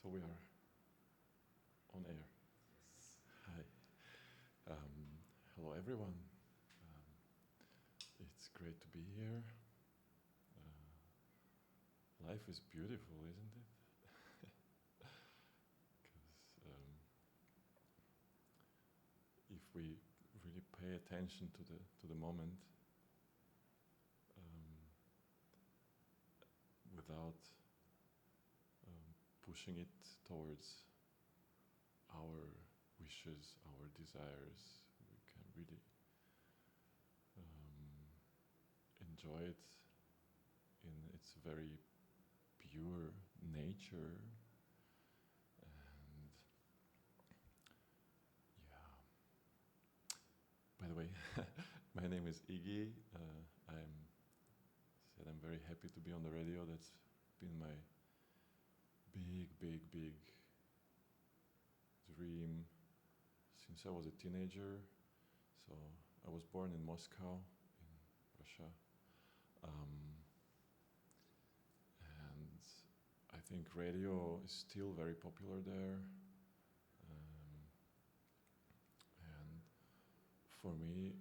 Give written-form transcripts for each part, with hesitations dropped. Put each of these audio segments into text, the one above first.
So we are on air. Yes. Hi. Hello everyone. It's great to be here. Life is beautiful, isn't it? Because if we really pay attention to the moment, without pushing it towards our wishes, our desires, we can really enjoy it in its very pure nature. And yeah. By the way, my name is Iggy. I'm very happy to be on the radio. That's been my big dream since I was a teenager. So I was born in Moscow, in Russia. And I think radio is still very popular there. And for me,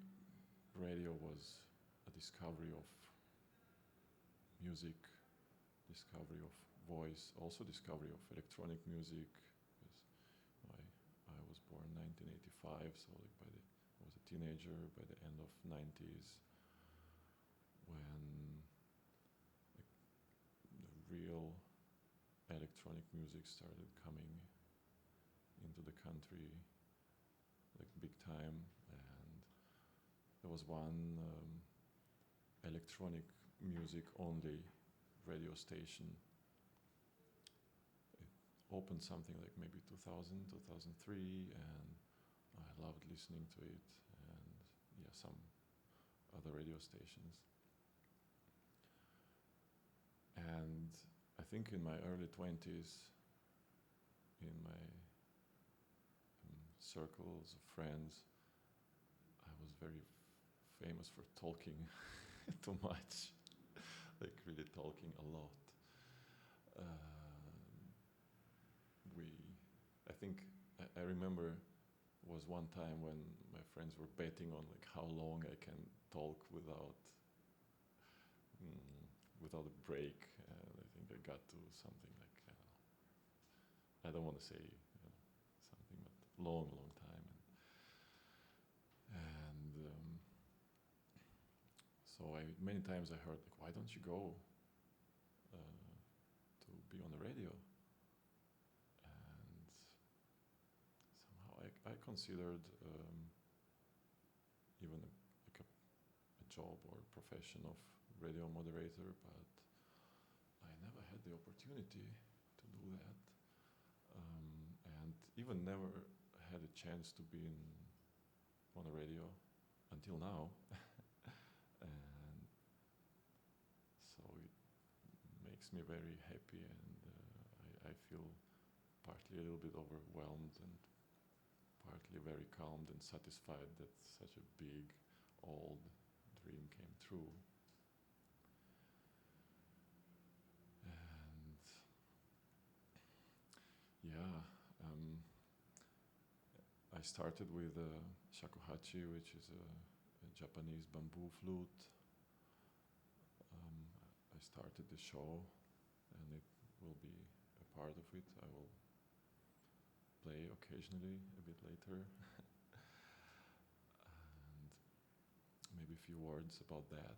radio was a discovery of music, discovery of voice, also discovery of electronic music. Because I was born in 1985, so I was a teenager by the end of 90s, when the real electronic music started coming into the country, like big time. And there was one electronic music only radio station. It opened something like maybe 2000, 2003, and I loved listening to it, and some other radio stations. And I think in my early 20s, in my circles of friends, I was very famous for talking too much, like really talking a lot. I remember was one time when my friends were betting on like how long I can talk without a break. And I think I got to something like, I don't want to say something, but long time. And so many times I heard like, why don't you go to be on the radio? And somehow I considered even a job or profession of radio moderator, but I never had the opportunity to do that, and even never had a chance to be on the radio until now. And so it makes me very happy, and I feel partly a little bit overwhelmed and partly very calmed and satisfied that such a big, old dream came true. And I started with shakuhachi, which is a Japanese bamboo flute. I started the show, and it will be a part of it. I will play occasionally a bit later. And maybe a few words about that.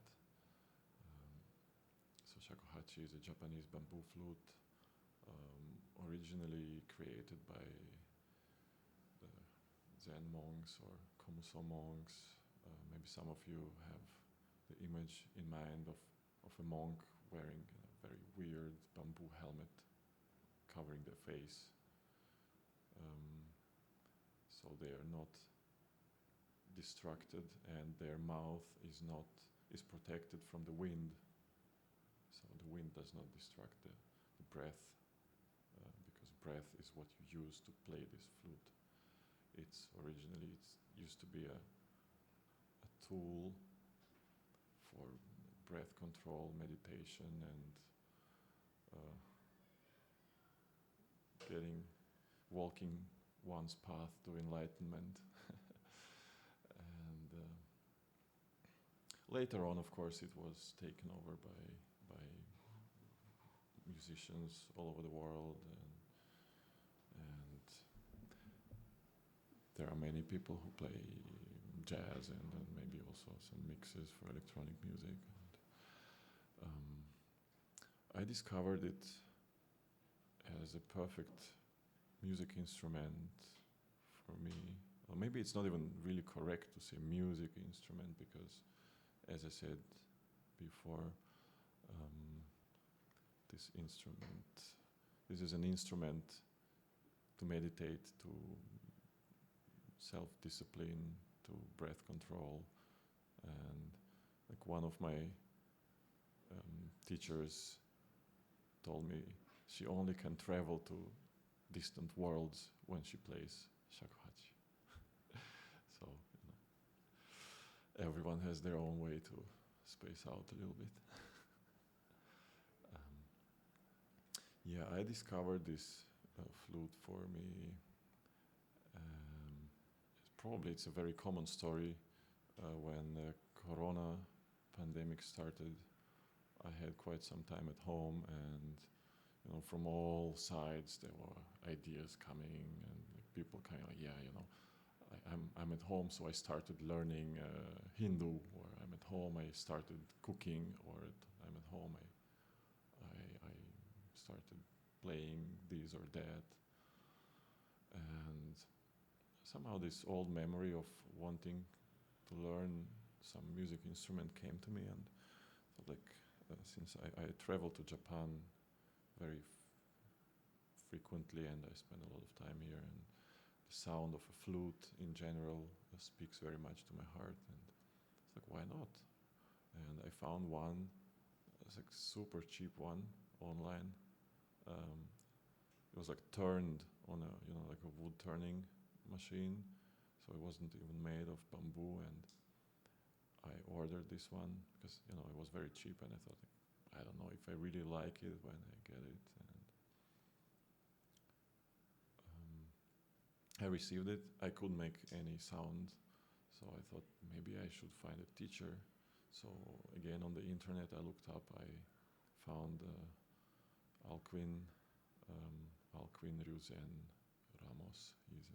So shakuhachi is a Japanese bamboo flute, originally created by the Zen monks or Komuso monks. Maybe some of you have the image in mind of a monk wearing a very weird bamboo helmet covering their face. So they are not distracted, and their mouth is protected from the wind. So the wind does not distract the breath, because breath is what you use to play this flute. It used to be a tool for breath control, meditation, and walking one's path to enlightenment. And later on, of course, it was taken over by musicians all over the world, and there are many people who play jazz and maybe also some mixes for electronic music. And, I discovered it as a perfect music instrument for me. Or maybe it's not even really correct to say music instrument, because, as I said before, this is an instrument to meditate, to self-discipline, to breath control. And like one of my teachers told me she only can travel to distant worlds when she plays shakuhachi. So, everyone has their own way to space out a little bit. I discovered this flute for me. It's a very common story. When the Corona pandemic started, I had quite some time at home, and from all sides there were ideas coming, and people kind of I'm at home, so I started learning Hindu, or I'm at home, I started cooking, or I'm at home, I started playing this or that. And somehow this old memory of wanting to learn some music instrument came to me, and since I travel to Japan very frequently, and I spend a lot of time here, and the sound of a flute in general speaks very much to my heart, and it's like, why not? And I found one, it's like super cheap one online. It was like turned on like a wood turning machine, so it wasn't even made of bamboo, and I ordered this one because it was very cheap, and I thought, I don't know if I really like it when I get it. And I received it. I couldn't make any sound, so I thought maybe I should find a teacher. So again, on the internet, I looked up. I found Alcuin Ryuzen Ramos. He's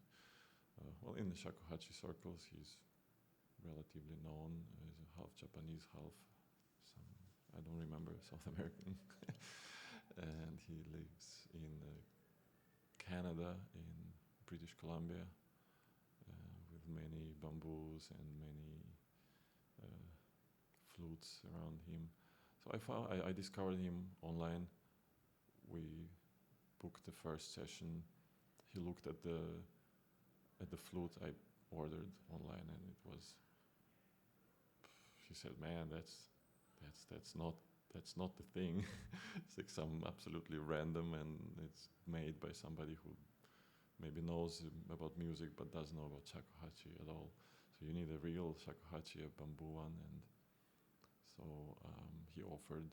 in the shakuhachi circles, he's relatively known. He's a half Japanese, half I don't remember, South American. And he lives in Canada, in British Columbia, with many bamboos and many flutes around him. So I discovered him online. We booked the first session. He looked at the flute I ordered online, and it was. He said, "Man, that's not the thing." It's like some absolutely random, and it's made by somebody who maybe knows about music but doesn't know about shakuhachi at all. So you need a real shakuhachi, a bamboo one, and so he offered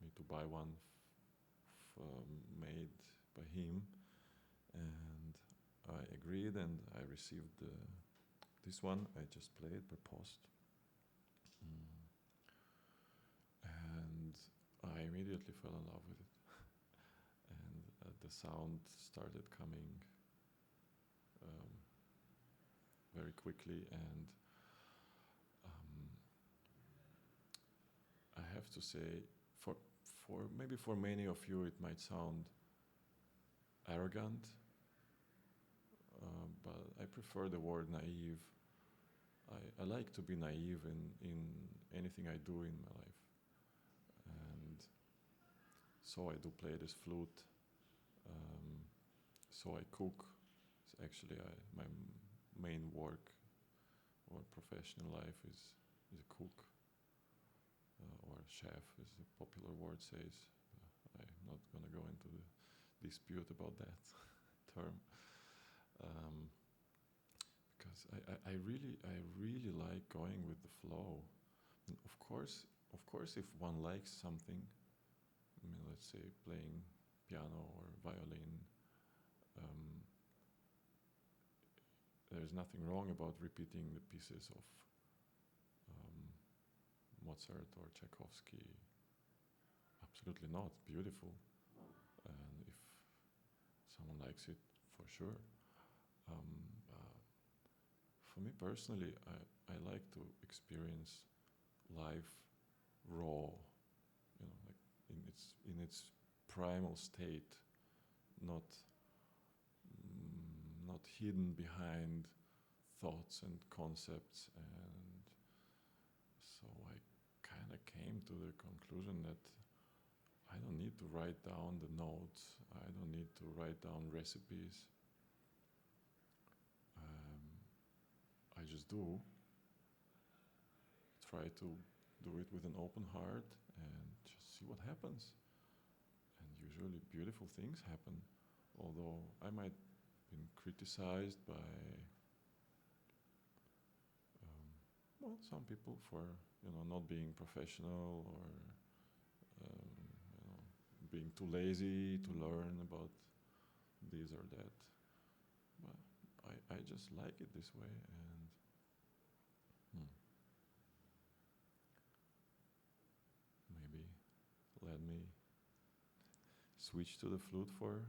me to buy one made by him, and I agreed, and I received this one. I just played it by post. And I immediately fell in love with it. And the sound started coming very quickly, and I have to say, maybe for many of you it might sound arrogant, but I prefer the word naive. I like to be naive in anything I do in my life. And so I do play this flute. So I cook. It's actually, my main work or professional life is a cook, or chef, as the popular word says. I'm not going to go into the dispute about that term, because I really like going with the flow. And of course, if one likes something, let's say playing piano or violin, um, there's nothing wrong about repeating the pieces of Mozart or Tchaikovsky. Absolutely not. Beautiful. And if someone likes it, for sure. For me personally, I like to experience life raw, like in its primal state, not hidden behind thoughts and concepts. And so I kind of came to the conclusion that I don't need to write down the notes. I don't need to write down recipes. I just do. Try to do it with an open heart and just see what happens. And usually beautiful things happen. Although I might have been criticized by some people for not being professional or being too lazy to learn about this or that. But I just like it this way, and maybe let me switch to the flute for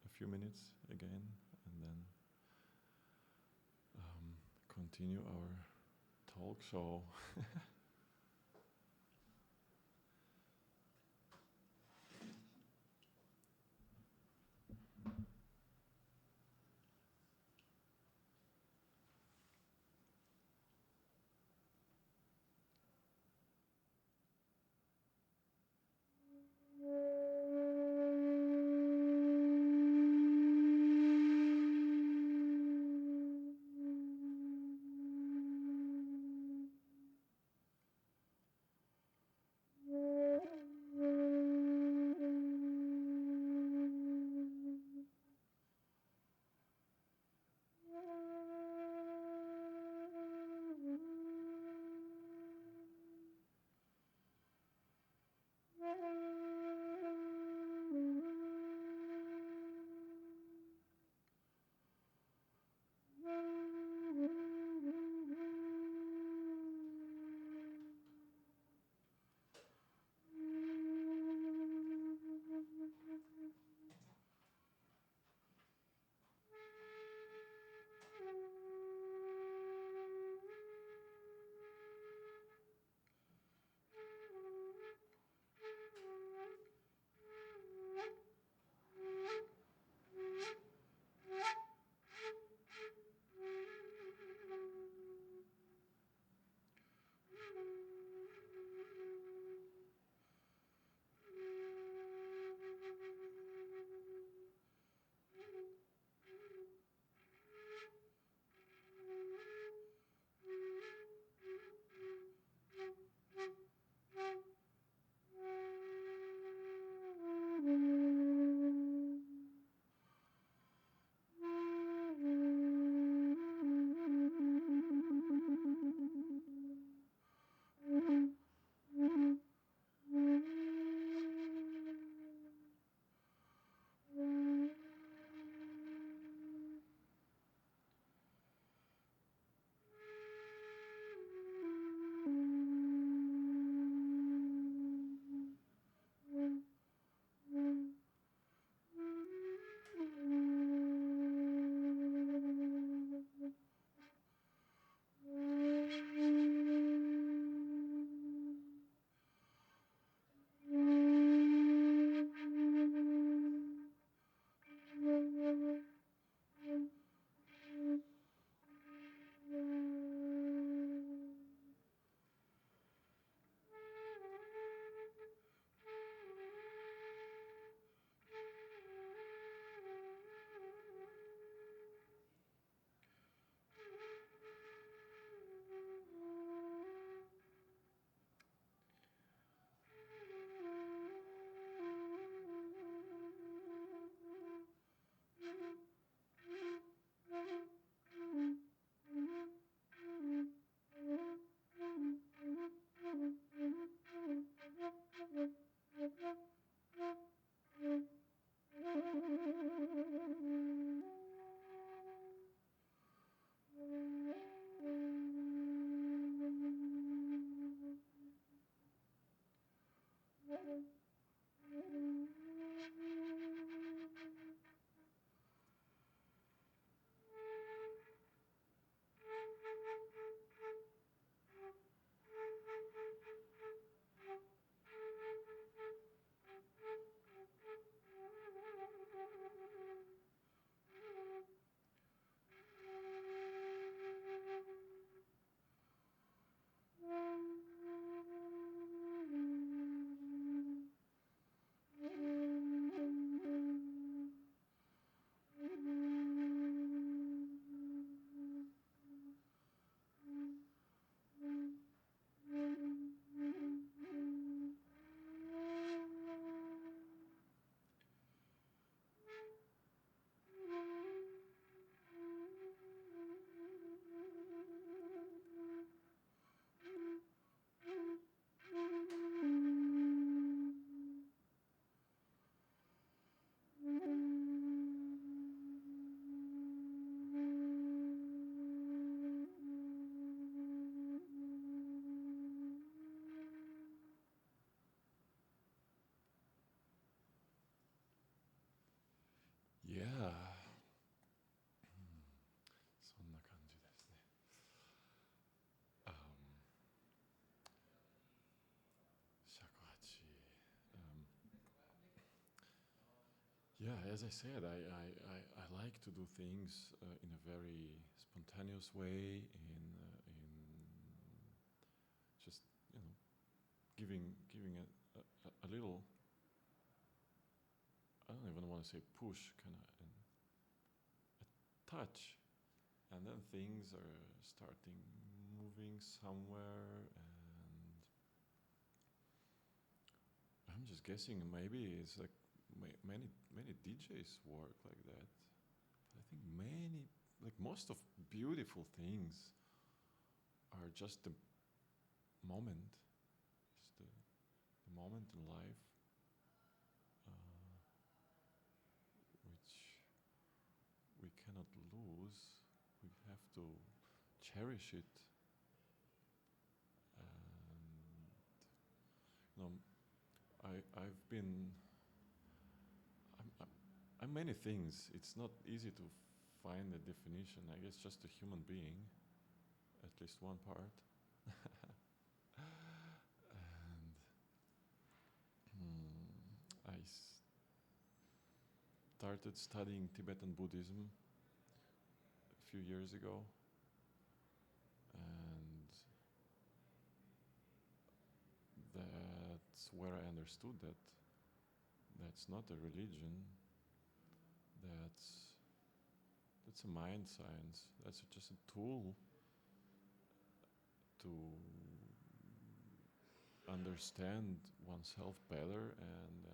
a few minutes again, and then continue our talk show. yeah, as I said, I like to do things in a very spontaneous way, in just giving a little. I don't even want to say push, kind of a touch, and then things are starting moving somewhere, and I'm just guessing maybe it's like many DJs work like that. I think most of beautiful things are just the moment. It's the moment in life, which we cannot lose. We have to cherish it. And I've been. I'm many things. It's not easy to find a definition. I guess just a human being, at least one part. And I started studying Tibetan Buddhism a few years ago, and that's where I understood that that's not a religion. That's a mind science. That's just a tool to understand oneself better and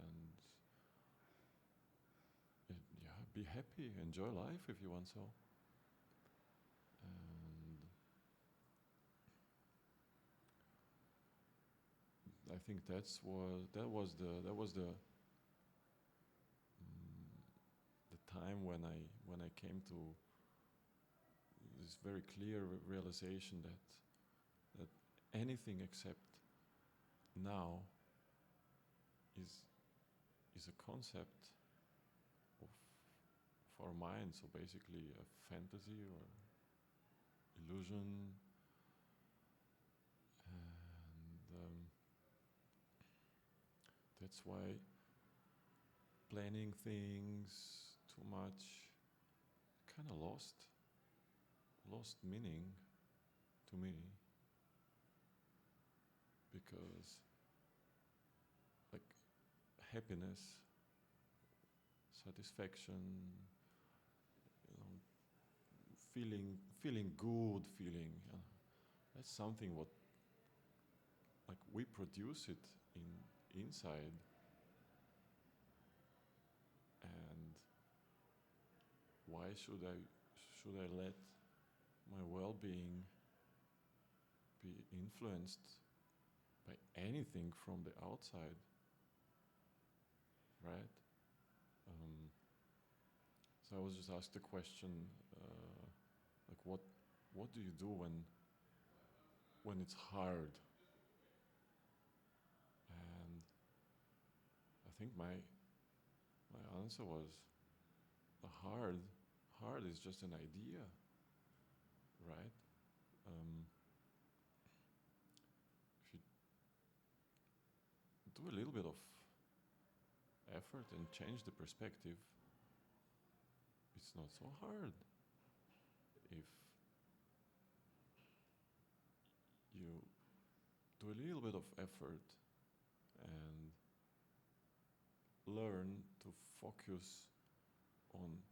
be happy, enjoy life if you want so. And I think that was the time when I came to this very clear realization that anything except now is a concept of our mind. So basically a fantasy or illusion, and that's why planning things too much kind of lost meaning to me, because like happiness, satisfaction, feeling good, that's something what like we produce it inside. And why should I let my well-being be influenced by anything from the outside, right? So I was just asked the question, like what do you do when it's hard? And I think my answer was, hard is just an idea, right? If you do a little bit of effort and change the perspective, it's not so hard. If you do a little bit of effort and learn to focus on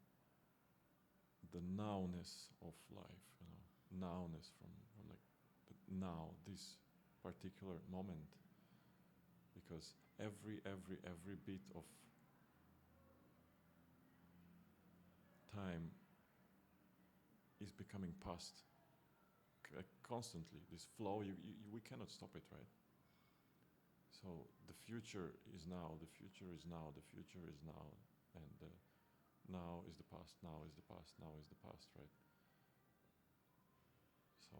the nowness of life, nowness from like the now, this particular moment, because every bit of time is becoming past constantly. This flow, we cannot stop it, right? So the future is now, the future is now, the future is now, and now is the past, now is the past, now is the past, right? So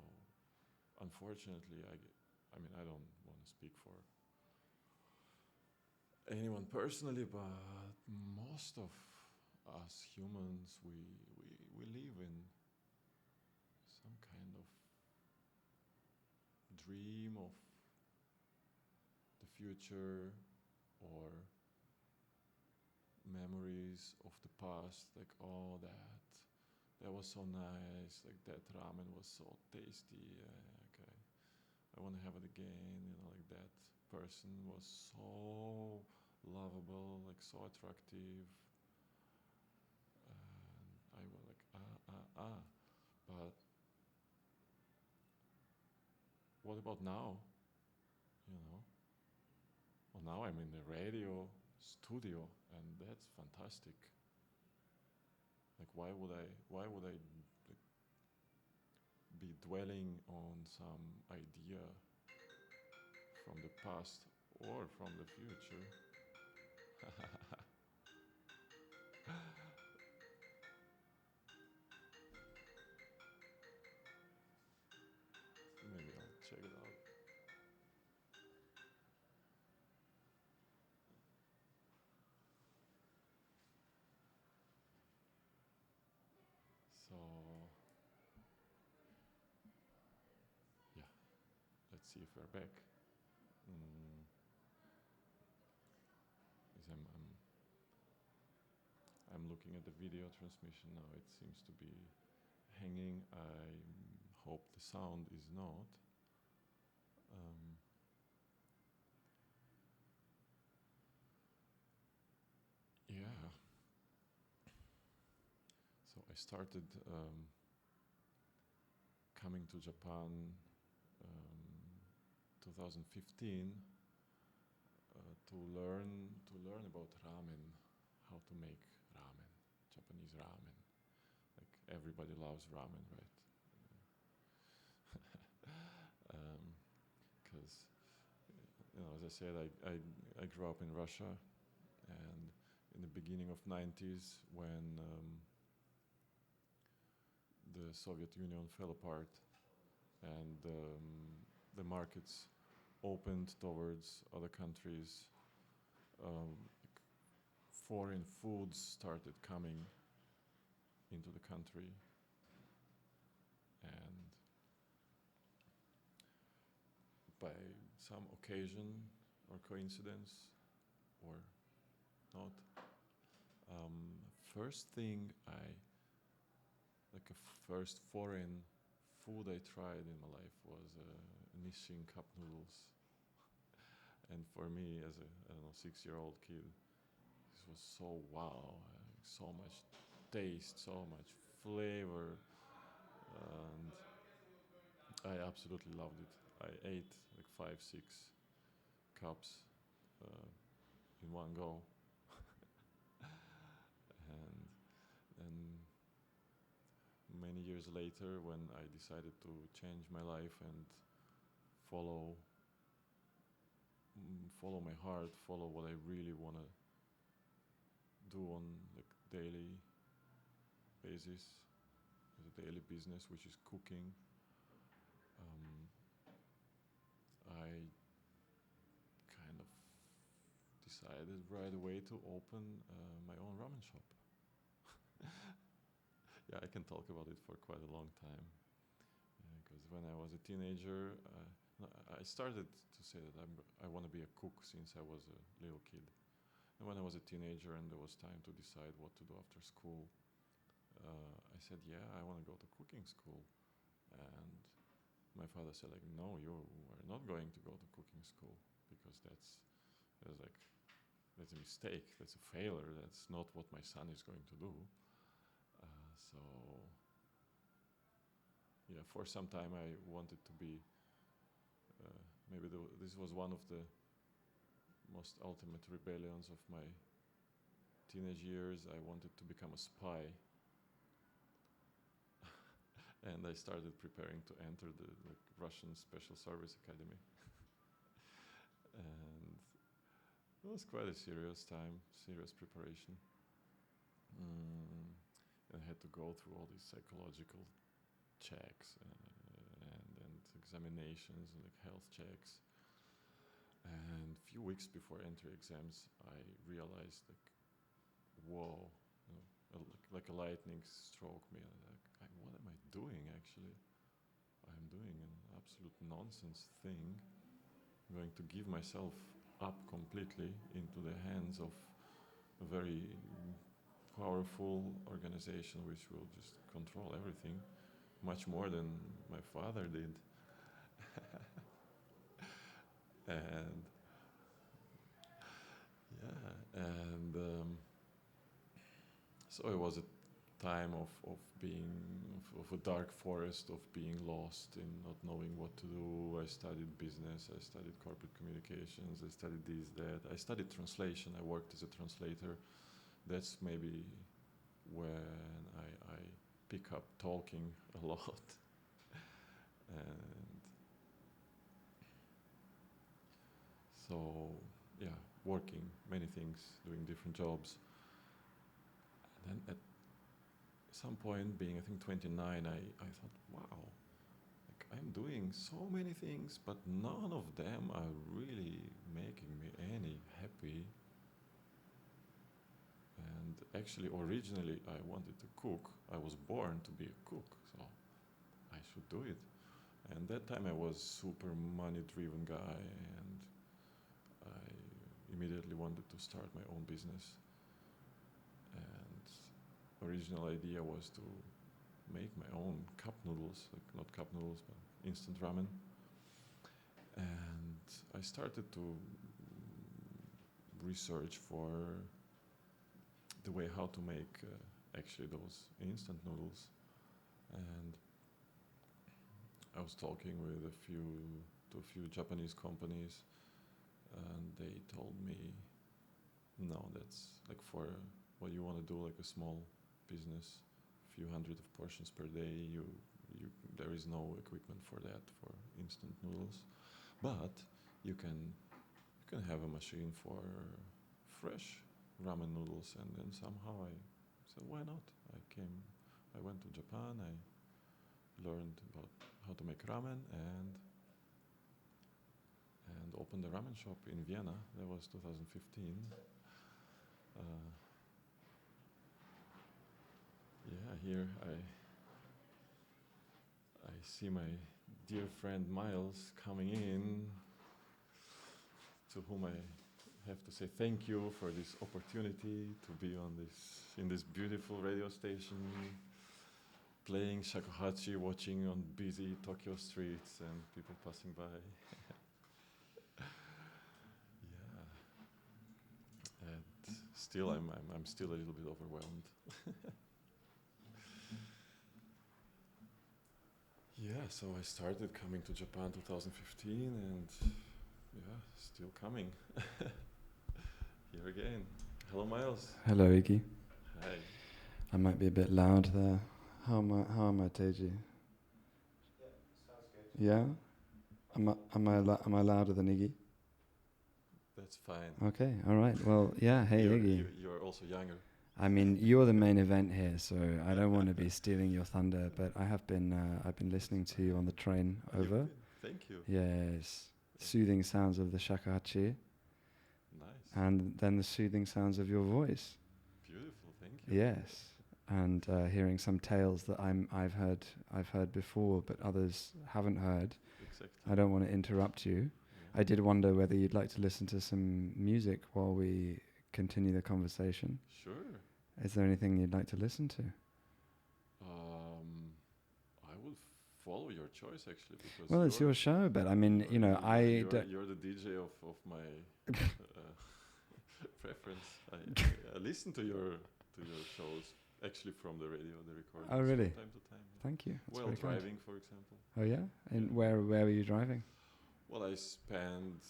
unfortunately, I mean, I don't want to speak for anyone personally, but most of us humans, we live in some kind of dream of the future, or memories of the past, like, oh, that was so nice, like that ramen was so tasty, okay, I want to have it again, like that person was so lovable, like so attractive, and I was like, but what about now, Well, now I'm in the radio studio, and that's fantastic. Like, why would I like, be dwelling on some idea from the past or from the future? Maybe I'll check it out. So, yeah, let's see if we're back. Because I'm looking at the video transmission now. It seems to be hanging. I hope the sound is not. Yeah. So I started coming to Japan 2015 to learn about ramen, how to make ramen, Japanese ramen. Like, everybody loves ramen, right? Because as I said, I grew up in Russia, and in the beginning of 90s, when the Soviet Union fell apart and the markets opened towards other countries, foreign foods started coming into the country, and by some occasion or coincidence or not, first thing first foreign food I tried in my life was Nissin cup noodles. And for me, as a 6-year-old kid, this was so wow, so much taste, so much flavor, and I absolutely loved it. I ate like 5-6 cups in one go. And many years later, when I decided to change my life and follow my heart, follow what I really want to do on like daily basis, as a daily business, which is cooking, I kind of decided right away to open my own ramen shop. Yeah, I can talk about it for quite a long time, because when I was a teenager, I started to say that I want to be a cook since I was a little kid. And when I was a teenager and there was time to decide what to do after school, I said, yeah, I want to go to cooking school. And my father said, like, no, you are not going to go to cooking school, because that's a mistake, that's a failure, that's not what my son is going to do. So, yeah, for some time I wanted to be, this was one of the most ultimate rebellions of my teenage years. I wanted to become a spy. And I started preparing to enter the Russian Special Service Academy. And it was quite a serious time, serious preparation. And I had to go through all these psychological checks and examinations and like health checks. And a few weeks before entry exams, I realized, like, whoa, like a lightning struck me. Like, what am I doing actually? I'm doing an absolute nonsense thing. I'm going to give myself up completely into the hands of a very powerful organization which will just control everything, much more than my father did. And yeah, and so it was a time of being of a dark forest, of being lost in not knowing what to do. I studied business, I studied corporate communications, I studied this, that. I studied translation, I worked as a translator. That's maybe when I pick up talking a lot. And so, yeah, working many things, doing different jobs. And then at some point, being I think 29, I thought, wow, like I'm doing so many things, but none of them are really making me any happy. And actually, originally, I wanted to cook. I was born to be a cook, so I should do it. And that time I was super money-driven guy, and I immediately wanted to start my own business. And original idea was to make my own cup noodles, like not cup noodles, but instant ramen. And I started to research for the way how to make actually those instant noodles. And I was talking with a few Japanese companies, and they told me, no, that's like for what you want to do, like a small business, few hundred of portions per day, there is no equipment for that, for instant noodles. But you can have a machine for fresh ramen noodles. And then somehow I said, why not? I went to Japan, I learned about how to make ramen, and opened a ramen shop in Vienna. That was 2015. Here I see my dear friend Miles coming in, to whom I have to say thank you for this opportunity to be in this beautiful radio station, playing shakuhachi, watching on busy Tokyo streets and people passing by. And still, I'm still a little bit overwhelmed. So I started coming to Japan 2015, and still coming. Here again. Hello, Miles. Hello, Iggy. Hi. I might be a bit loud there. How am I, Teji? Yeah, sounds good. Yeah? Am I louder than Iggy? That's fine. Okay, all right. Well, yeah. Hey, Iggy. You're also younger. I mean, you're the main event here, so I don't want to be stealing your thunder. But I've been listening to you on the train over. Thank you. Yes, soothing sounds of the shakuhachi. Nice. And then the soothing sounds of your voice. Beautiful. Thank you. Yes, and hearing some tales that I've heard before, but others haven't heard. Exactly. I don't want to interrupt you. Yeah. I did wonder whether you'd like to listen to some music while we continue the conversation. Sure. Is there anything you'd like to listen to? I will follow your choice, actually, because Well, it's your show, but I mean, you're you're the DJ of my preference. I listen to your shows, actually, from the radio, the recordings. Oh, really? From time to time. Yeah. Thank you. That's While very kind. driving, for example. Oh yeah? And Yeah. where were you driving? Well, I spend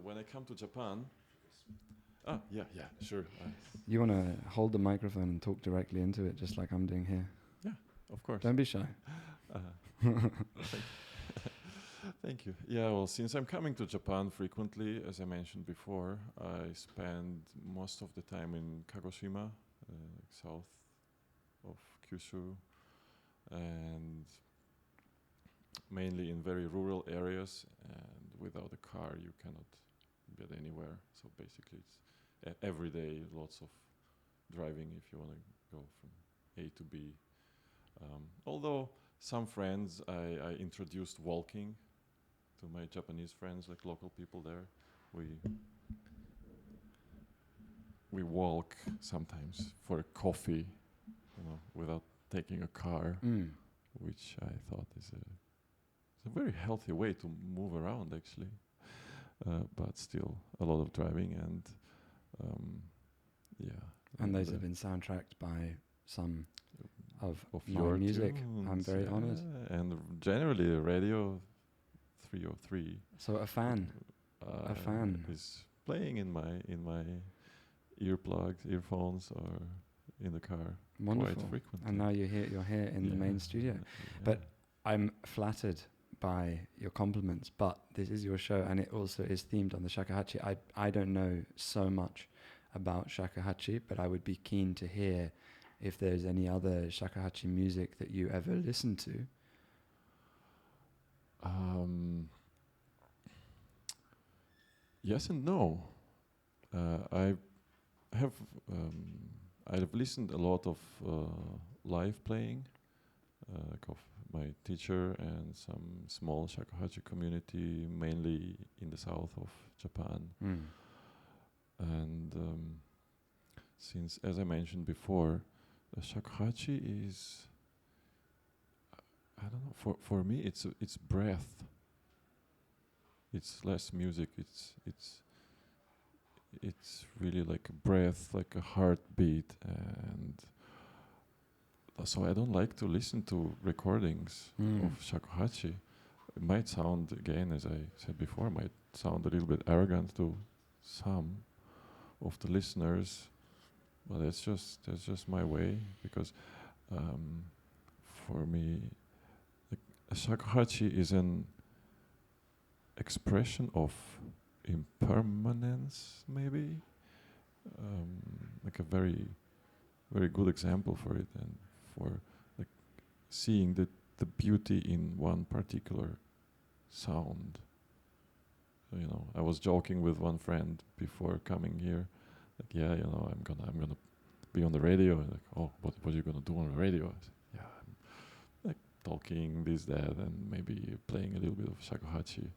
when I come to Japan. Yeah, sure. You want to hold the microphone and talk directly into it, just like I'm doing here. Of course. Don't be shy. Thank you. Yeah, well, since I'm coming to Japan frequently, as I mentioned before, I spend most of the time in Kagoshima, south of Kyushu, and mainly in very rural areas, and without a car you cannot get anywhere. So basically it's every day lots of driving if you want to go from A to B. Although some friends, I introduced walking to my Japanese friends, like local people there. we walk sometimes for a coffee, without taking a car, which I thought is a very healthy way to move around, actually. But still, a lot of driving and And those have been soundtracked by some of my your music. tunes, I'm very honored. And generally, the radio 303. So a fan is playing in my earphones or in the car. Wonderful. Quite frequently. And now you're here in the main studio. Yeah. But I'm flattered by your compliments, but this is your show and it also is themed on the shakuhachi. I don't know so much about shakuhachi, but I would be keen to hear if there's any other shakuhachi music that you ever listen to. Yes and no. I have listened a lot of live playing of my teacher and some small shakuhachi community, mainly in the south of Japan. And since, as I mentioned before, shakuhachi is, I don't know, for me it's breath. It's less music. It's really like a breath, like a heartbeat, and so I don't like to listen to recordings of shakuhachi. It might sound, again, as I said before, might sound a little bit arrogant to some of the listeners, but that's just my way, because for me, a shakuhachi is an expression of impermanence, maybe, like a very, very good example for it, and for like seeing the beauty in one particular sound. So, I was joking with one friend before coming here, like, I'm gonna be on the radio, and like, oh, what are you gonna do on the radio? I said, I'm like talking this, that, and maybe playing a little bit of shakuhachi.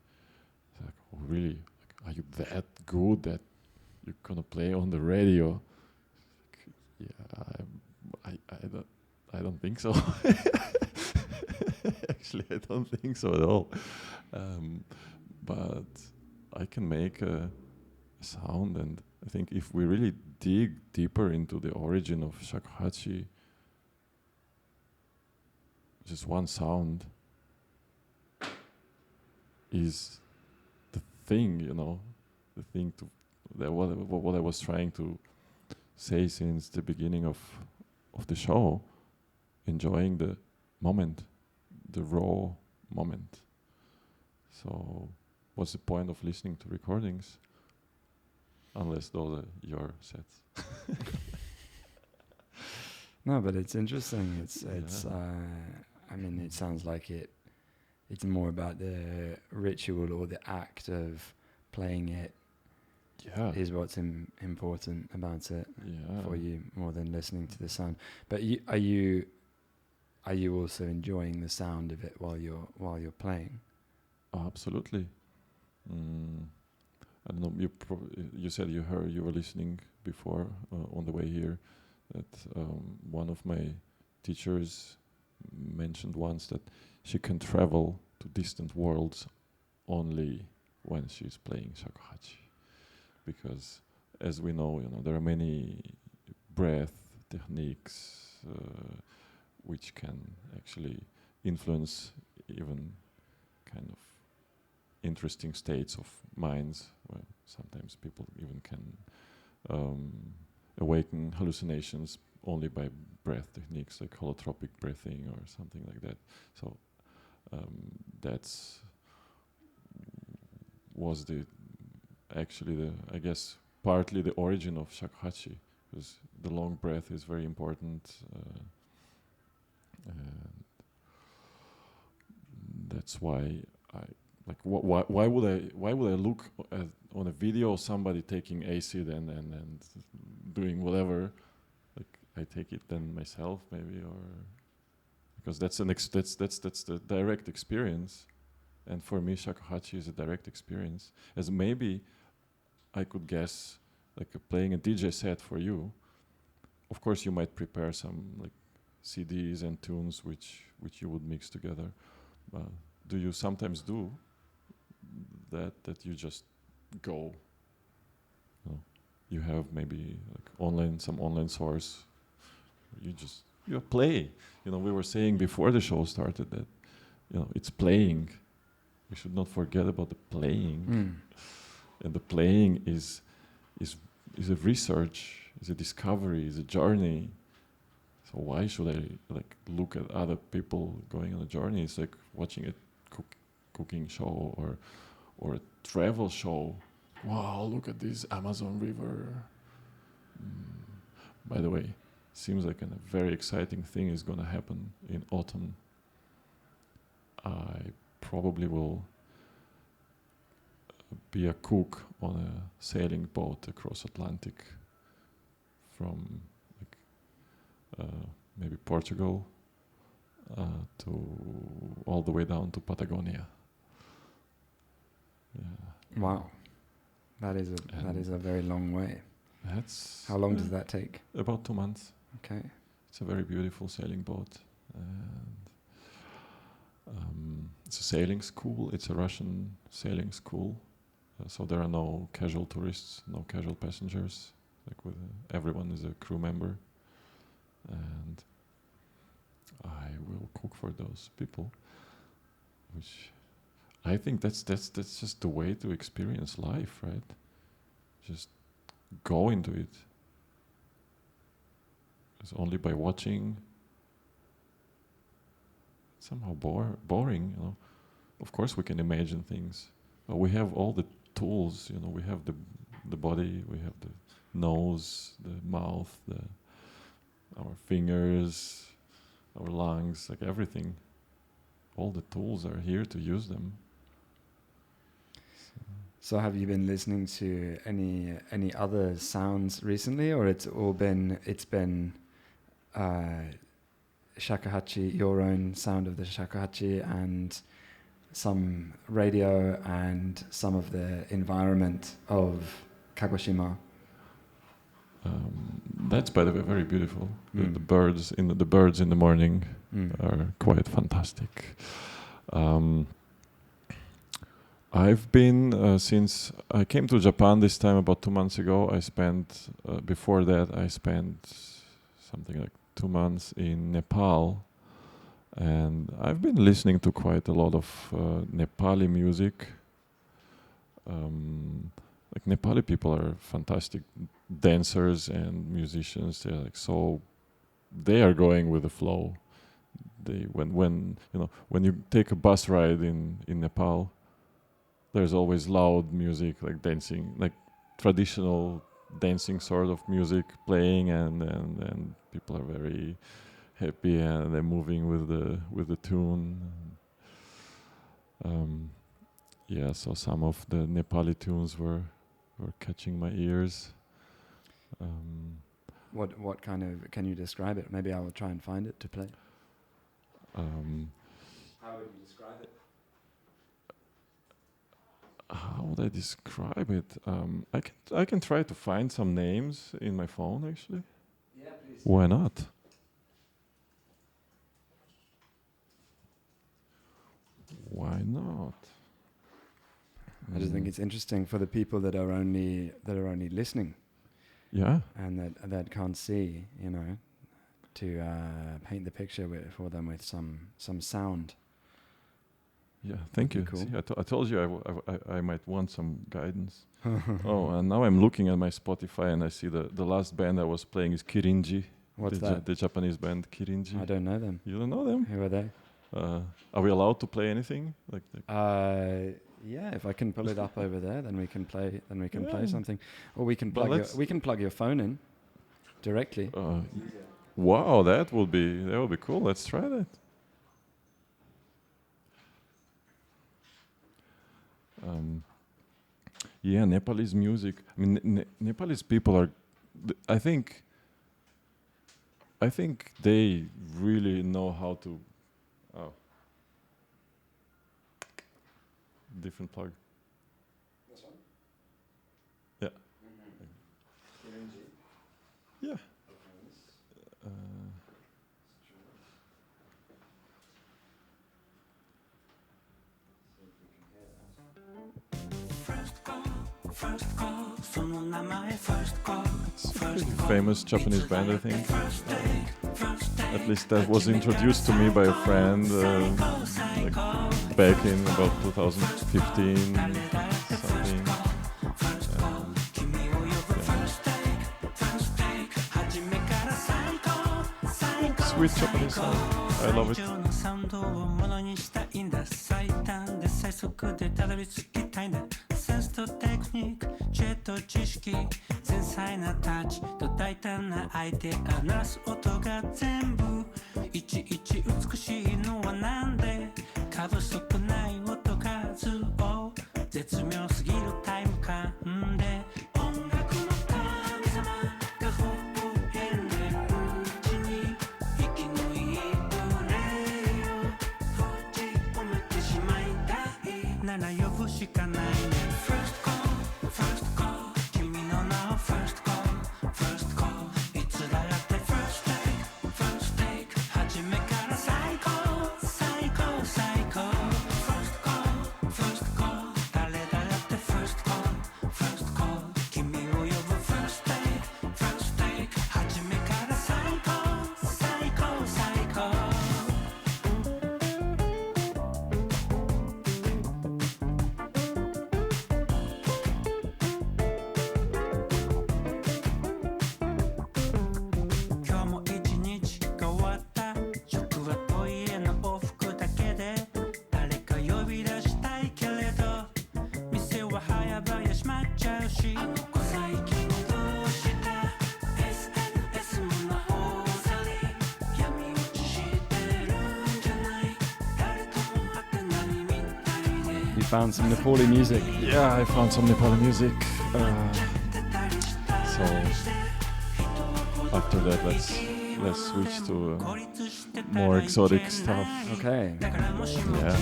It's like, oh, really? Like, are you that good that you're gonna play on the radio? Like, I don't think so. Actually, I don't think so at all. But I can make a sound, and I think if we really dig deeper into the origin of shakuhachi, just one sound is the thing, the thing that what I was trying to say since the beginning of the show, enjoying the moment, the raw moment. So what's the point of listening to recordings unless those are your sets? No, but it's interesting. It's I mean, it sounds like it's more about the ritual or the act of playing it is what's important about it for you, more than listening to the sound. But are you also enjoying the sound of it while you're playing? Oh, absolutely. I don't know. You said you were listening before on the way here that one of my teachers mentioned once that she can travel to distant worlds only when she's playing shakuhachi, because, as we know, there are many breath techniques which can actually influence even kind of interesting states of minds, where sometimes people even can awaken hallucinations only by breath techniques like holotropic breathing or something like that. So was I guess partly the origin of shakuhachi, because the long breath is very important, and that's why why would I look on a video of somebody taking acid and doing whatever? Like, I take it then myself, maybe, or because that's the direct experience, and for me shakuhachi is a direct experience. As maybe I could guess like playing a DJ set for you. Of course, you might prepare some like CDs and tunes which you would mix together. Do you sometimes do that you just go? You have maybe like some online source. You play. We were saying before the show started that it's playing. We should not forget about the playing. And the playing is a research, is a discovery, is a journey. So why should I look at other people going on a journey? It's like watching a cooking show or a travel show. Wow, look at this Amazon River. By the way, seems like a very exciting thing is going to happen in autumn. I probably will be a cook on a sailing boat across Atlantic from maybe Portugal to all the way down to Patagonia. Yeah. Wow, that is a very long way. How long does that take? About 2 months. Okay. It's a very beautiful sailing boat, and it's a sailing school. It's a Russian sailing school, so there are no casual tourists, no casual passengers. Everyone is a crew member, and I will cook for those people. Which I think that's just the way to experience life, right? Just go into it. It's only by watching. Somehow boring, Of course we can imagine things. But we have all the tools, we have the body, we have the nose, the mouth, our fingers, our lungs, like everything. All the tools are here to use them. So have you been listening to any other sounds recently, or it's been shakuhachi, your own sound of the shakuhachi, and some radio and some of the environment of Kagoshima? That's, by the way, very beautiful. The birds in the morning are quite fantastic. I've been since I came to Japan this time about 2 months ago. Before that I spent something like 2 months in Nepal, and I've been listening to quite a lot of Nepali music. Nepali people are fantastic dancers and musicians. They are going with the flow. When you take a bus ride in Nepal, there's always loud music, like dancing, like traditional dancing sort of music playing, and people are very happy and they're moving with the tune. So some of the Nepali tunes were catching my ears. What kind of, can you describe it? Maybe I will try and find it to play. How would you describe it? How would I describe it? I can try to find some names in my phone, actually. Yeah, please. Why not? Why not? I just think it's interesting for the people that are only listening. Yeah. And that can't see, to paint the picture for them with some sound. Yeah, thank you. Cool. See, I told you I might want some guidance. And now I'm looking at my Spotify and I see the last band I was playing is Kirinji. What's that? The Japanese band Kirinji. I don't know them. You don't know them? Who are they? Are we allowed to play anything? Yeah, if I can pull it up over there, then we can play. Then we can play something, or we can plug your phone in directly. Wow, that would be cool. Let's try that. Nepalese music. I mean, Nepalese people are. I think they really know how to. Oh. Different plug. This one? Yeah. It's a pretty famous Japanese band, I think. At least that was introduced to me by a friend like back in about 2015 something. Sweet Japanese song. I love it. Found some Nepali music. Yeah, I found some Nepali music. So after that, let's switch to more exotic stuff. Okay. Yeah.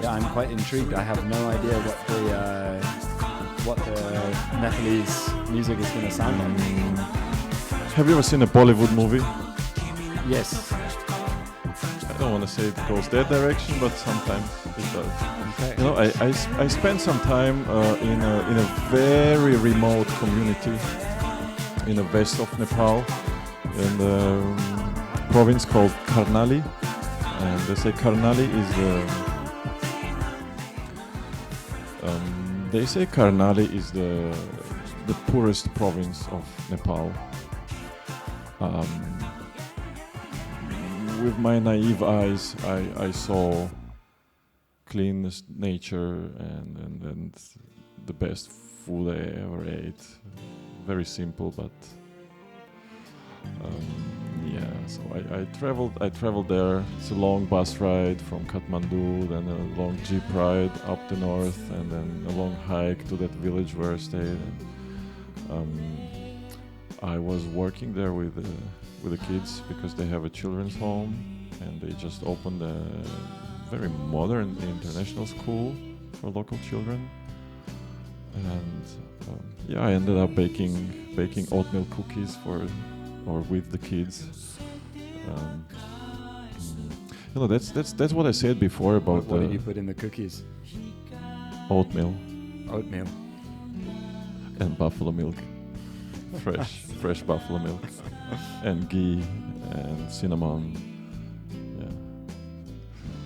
I'm quite intrigued. I have no idea what the Nepalese music is going to sound like. Have you ever seen a Bollywood movie? Yes. I don't want to say it goes that direction, but sometimes it does. Okay. You know, I spent some time in a very remote community in the west of Nepal, in the province called Karnali, and they say Karnali is the poorest province of Nepal. With my naive eyes, I saw cleanest nature and the best food I ever ate. Very simple, but yeah. So I traveled there. It's a long bus ride from Kathmandu, then a long jeep ride up the north, and then a long hike to that village where I stayed. And, I was working there with the kids because they have a children's home, and they just opened a very modern international school for local children. And yeah, I ended up baking oatmeal cookies with the kids. You know, that's what I said before about what did you put in the cookies? Oatmeal and buffalo milk, fresh buffalo milk, and ghee and cinnamon. Yeah,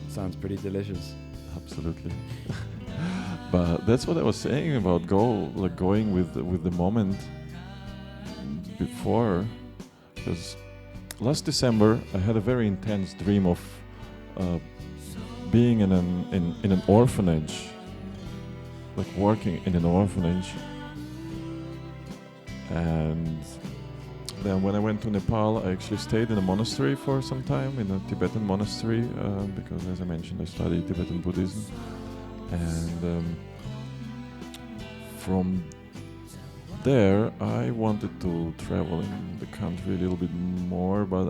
sounds pretty delicious. Absolutely. But that's what I was saying about going with the moment before, because last December I had a very intense dream of being in an orphanage, like working in an orphanage. And then when I went to Nepal, I actually stayed in a monastery for some time, in a Tibetan monastery, because as I mentioned, I studied Tibetan Buddhism. And from there, I wanted to travel in the country a little bit more. But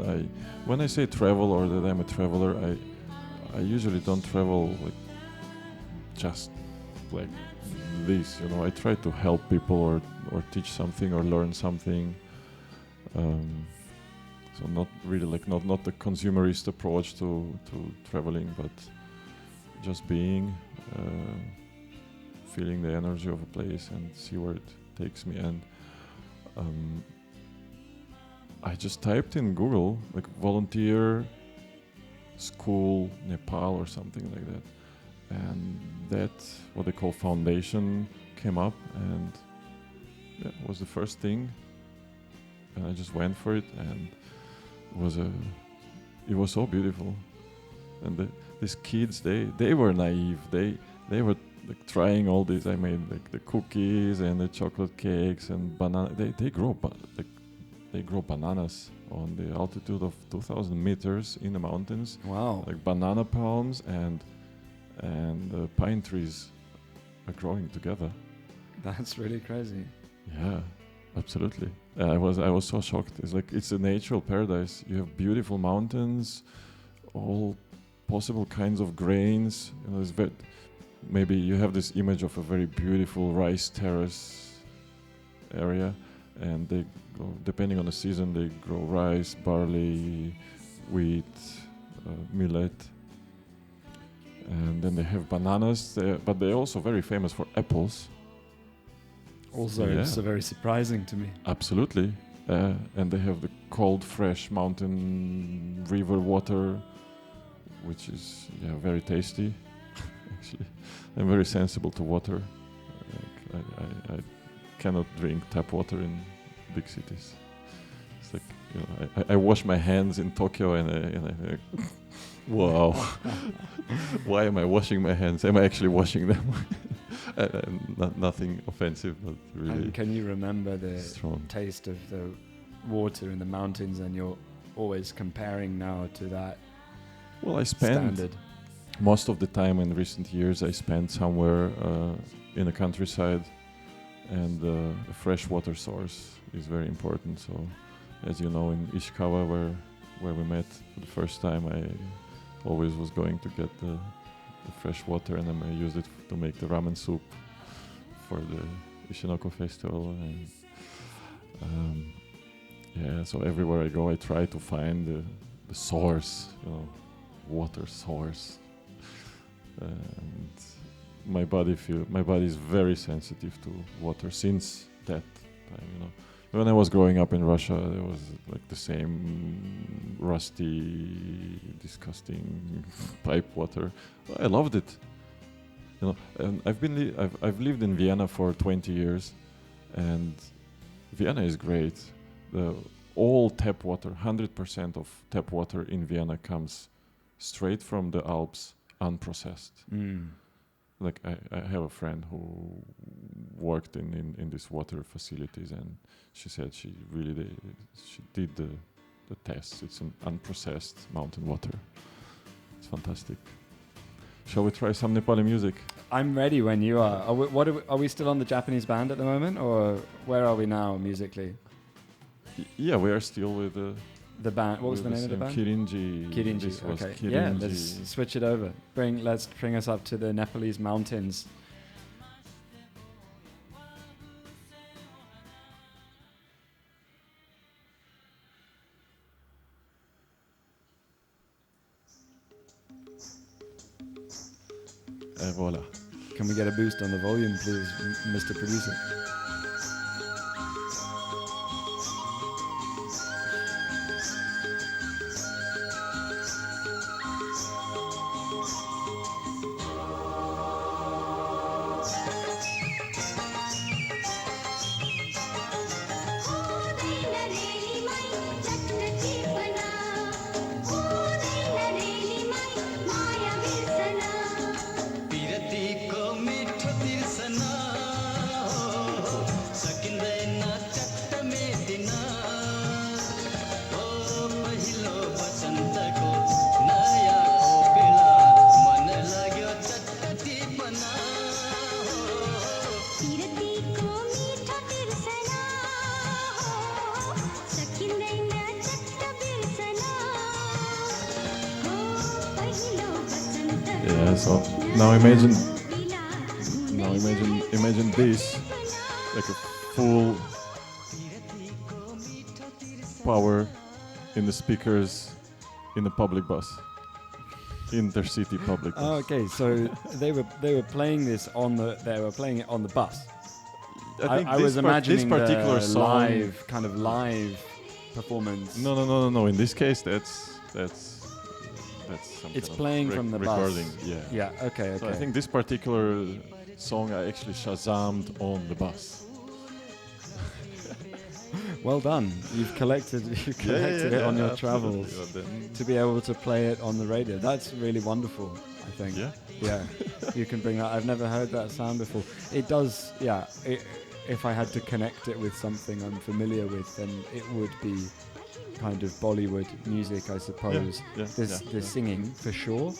when I say travel or that I'm a traveler, I usually don't travel like just like this. You know, I try to help people or teach something or learn something. So not really like not the consumerist approach to traveling, but just being, feeling the energy of a place and see where it takes me. And I just typed in Google like volunteer school Nepal or something like that, and that what they call foundation came up, and yeah, it was the first thing, and I just went for it, and it was so beautiful. And these kids, they were naive. They were like trying all this. I made like the cookies and the chocolate cakes and banana. They grow bananas on the altitude of 2,000 meters in the mountains. Wow! Like banana palms and pine trees are growing together. That's really crazy. Yeah, absolutely. I was so shocked. It's like it's a natural paradise. You have beautiful mountains, all possible kinds of grains. You know, maybe you have this image of a very beautiful rice terrace area, and they go, depending on the season, they grow rice, barley, wheat, millet, and then they have bananas. But they're also very famous for apples. Also, yeah. It's very surprising to me. Absolutely. And they have the cold, fresh mountain river water, which is very tasty. Actually, I'm very sensible to water. I cannot drink tap water in big cities. It's like, you know, I wash my hands in Tokyo and I wow, why am I washing my hands? Am I actually washing them? Nothing offensive, but really. And can you remember the strong taste of the water in the mountains, and you're always comparing now to that? Well, I spent standard. Most of the time in recent years I spent somewhere in the countryside, and a fresh water source is very important. So, as you know, in Ishikawa, where we met for the first time, I always was going to get the fresh water, and then I used it to make the ramen soup for the Ishinoko festival. And so everywhere I go, I try to find the source, you know, water source. And my body is very sensitive to water since that time. You know, when I was growing up in Russia, there was like the same rusty, disgusting pipe water. I loved it. You know, and I've lived in Vienna for 20 years, and Vienna is great. All tap water, 100% of tap water in Vienna comes straight from the Alps, unprocessed. Like I have a friend who worked in these water facilities, and she said she did the tests. It's an unprocessed mountain water. It's fantastic. Shall we try some Nepali music? I'm ready when you are. Are we still on the Japanese band at the moment, or where are we now musically? Yeah, we are still with the band. What was the name of the band? Kirinji. Kirinji. Okay. Kirinji. Yeah, let's switch it over. Let's bring us up to the Nepalese mountains. Voila. Can we get a boost on the volume, please, Mr. Producer? Yeah. So now imagine this, like a full power in the speakers in the public bus, intercity public bus. Oh, okay, so they were playing this on the bus. I was imagining this particular the song, live performance. No. In this case, that's some It's kind of playing from the recording. bus. Yeah. Yeah. Okay. So I think this particular song I actually Shazammed on the bus. Well done. You've collected it on your travels to be able to play it on the radio. That's really wonderful, I think. Yeah. Yeah. You can bring that. I've never heard that sound before. It does. Yeah. If I had to connect it with something I'm familiar with, then it would be kind of Bollywood music, I suppose. The singing for sure.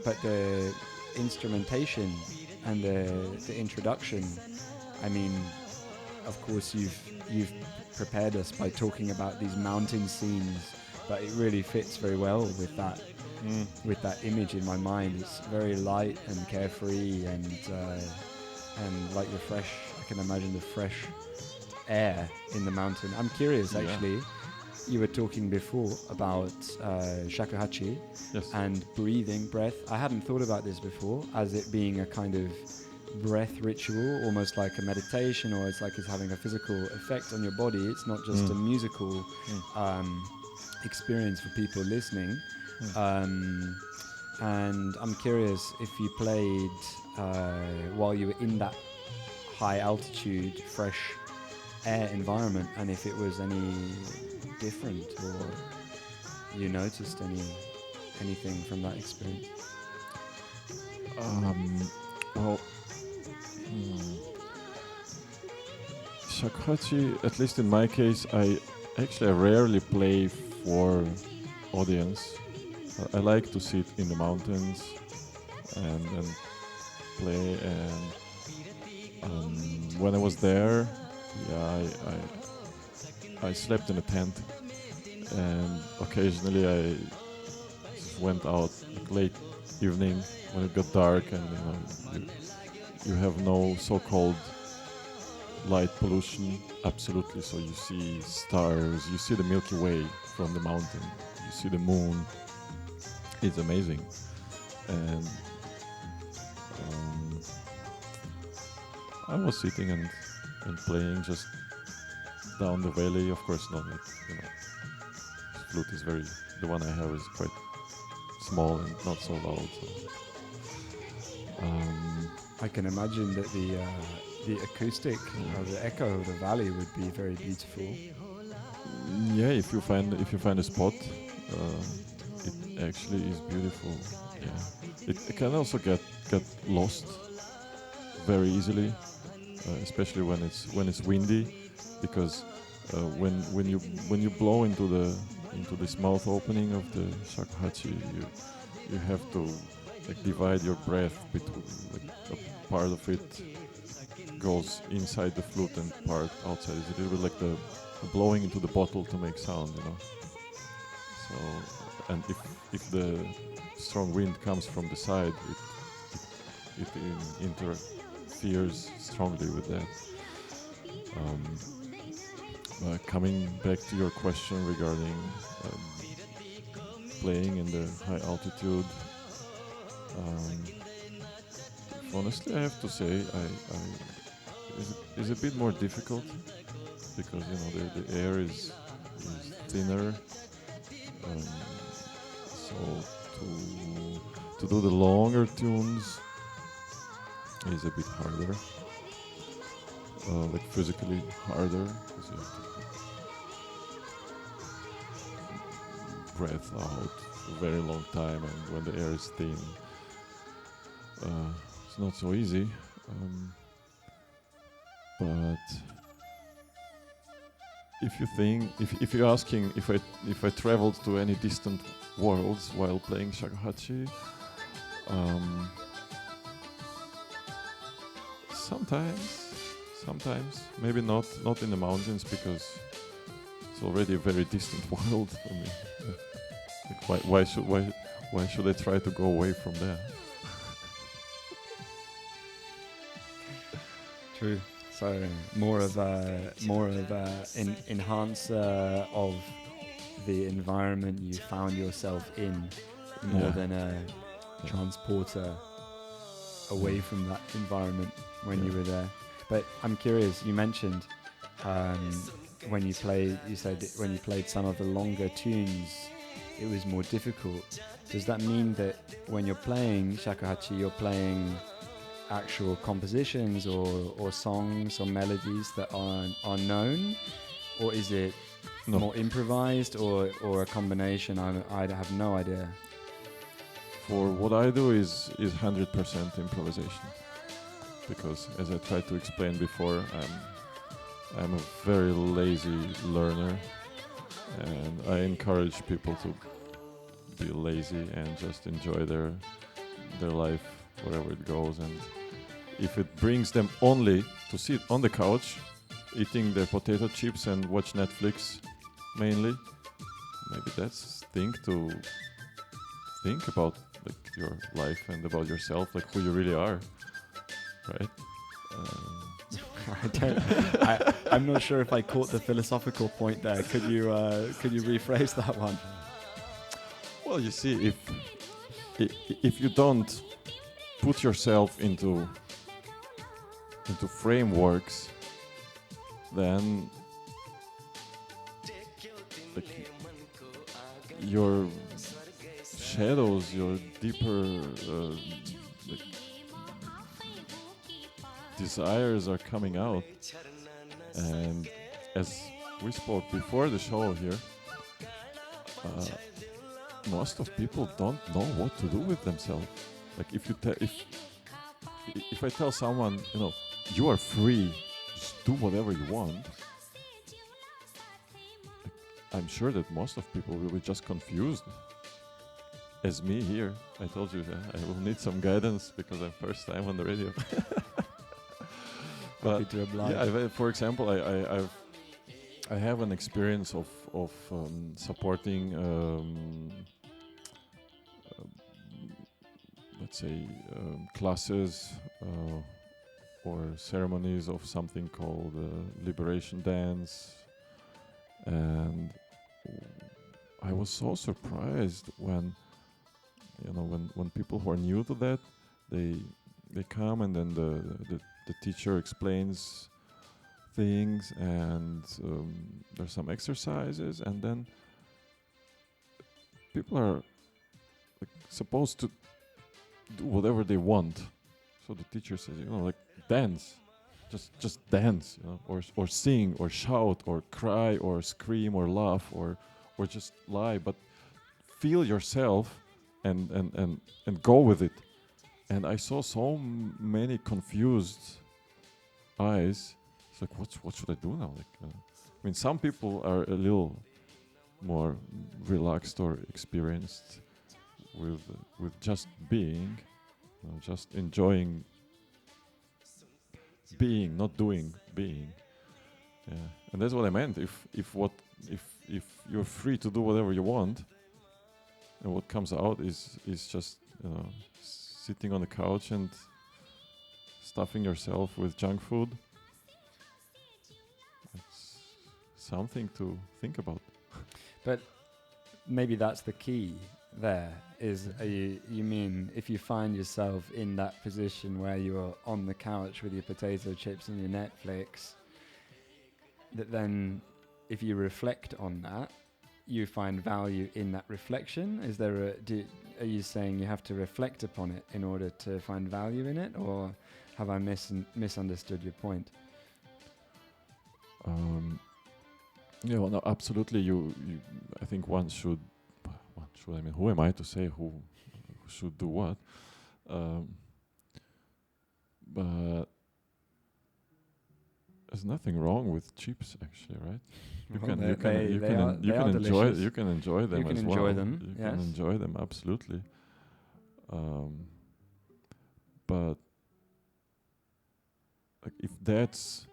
But the instrumentation and the introduction. I mean, of course, you've prepared us by talking about these mountain scenes, but it really fits very well with that image in my mind. It's very light and carefree and like the fresh. I can imagine the fresh air in the mountain. I'm curious, actually. You were talking before about shakuhachi and breath. I hadn't thought about this before as it being a kind of breath ritual, almost like a meditation, or it's like it's having a physical effect on your body. It's not just a musical experience for people listening. And I'm curious if you played while you were in that high altitude, fresh air environment, and if it was any different, or you noticed anything from that experience. Well, shakuhachi, at least in my case, I rarely play for audience. I like to sit in the mountains and play. And when I was there, I slept in a tent, and occasionally I went out late evening when it got dark, and you have no so-called light pollution, absolutely. So you see stars, you see the Milky Way from the mountain, you see the moon. It's amazing. And I was sitting and playing just down the valley. Of course, not like, flute is the one I have is quite small and not so loud. So. I can imagine that the acoustic or the echo of the valley would be very beautiful. Yeah, if you find a spot, it actually is beautiful. Yeah, it can also get lost very easily, especially when it's windy, because when you blow into this mouth opening of the shakuhachi, you have to divide your breath between a part of it goes inside the flute and part outside. It's a little bit like the blowing into the bottle to make sound, So, and if the strong wind comes from the side, it interferes strongly with that. Coming back to your question regarding playing in the high altitude, honestly, I have to say, it's a bit more difficult because the air is thinner. So to do the longer tunes is a bit harder, like physically harder, because you have to breath out for a very long time, and when the air is thin, it's not so easy. But if you're asking if I traveled to any distant worlds while playing shakuhachi, sometimes maybe not in the mountains, because it's already a very distant world for me. Why should I try to go away from there? True. So more of a enhancer of the environment you found yourself in, more than a transporter away from that environment when you were there. But I'm curious. You mentioned when you played. You said when you played some of the longer tunes, it was more difficult. Does that mean that when you're playing shakuhachi, you're playing actual compositions or songs or melodies that are known, or is it more improvised or a combination? I have no idea. For what I do is 100% improvisation, because as I tried to explain before, I'm a very lazy learner, and I encourage people to be lazy and just enjoy their life wherever it goes. And if it brings them only to sit on the couch eating their potato chips and watch Netflix mainly, maybe that's thing to think about, like your life and about yourself, like who you really are, right? I'm not sure if I caught the philosophical point there. Could you rephrase that one? Well, you see, if you don't put yourself into frameworks, then like, your shadows, your deeper like, desires are coming out. And as we spoke before the show here, most of people don't know what to do with themselves. Like if I tell someone, you are free, just do whatever you want, I'm sure that most of people will be just confused. As me here, I told you that I will need some guidance because I'm first time on the radio. But yeah, for example, I have an experience of supporting let's say classes or ceremonies of something called liberation dance, and I was so surprised when people who are new to that, they come and then the teacher explains things, and there's some exercises, and then people are like supposed to do whatever they want. So the teacher says, like dance, just dance, or sing, or shout, or cry, or scream, or laugh, or just lie, but feel yourself and go with it. And I saw so many confused eyes. It's like, what should I do now? Like, some people are a little more relaxed or experienced with just being, just enjoying being, not doing, being. Yeah, and that's what I meant. If you're free to do whatever you want, and what comes out is just sitting on the couch and stuffing yourself with junk food, it's something to think about. But maybe that's the key there, is you mean if you find yourself in that position where you're on the couch with your potato chips and your Netflix, that then if you reflect on that, you find value in that reflection? Is there are you saying you have to reflect upon it in order to find value in it, or have I misunderstood your point? Yeah, well, no, absolutely. You I think one should. I mean, who am I to say who should do what? But there's nothing wrong with chips, actually, right? You can enjoy them as well. You can enjoy them. You can enjoy them, absolutely. But like, if that's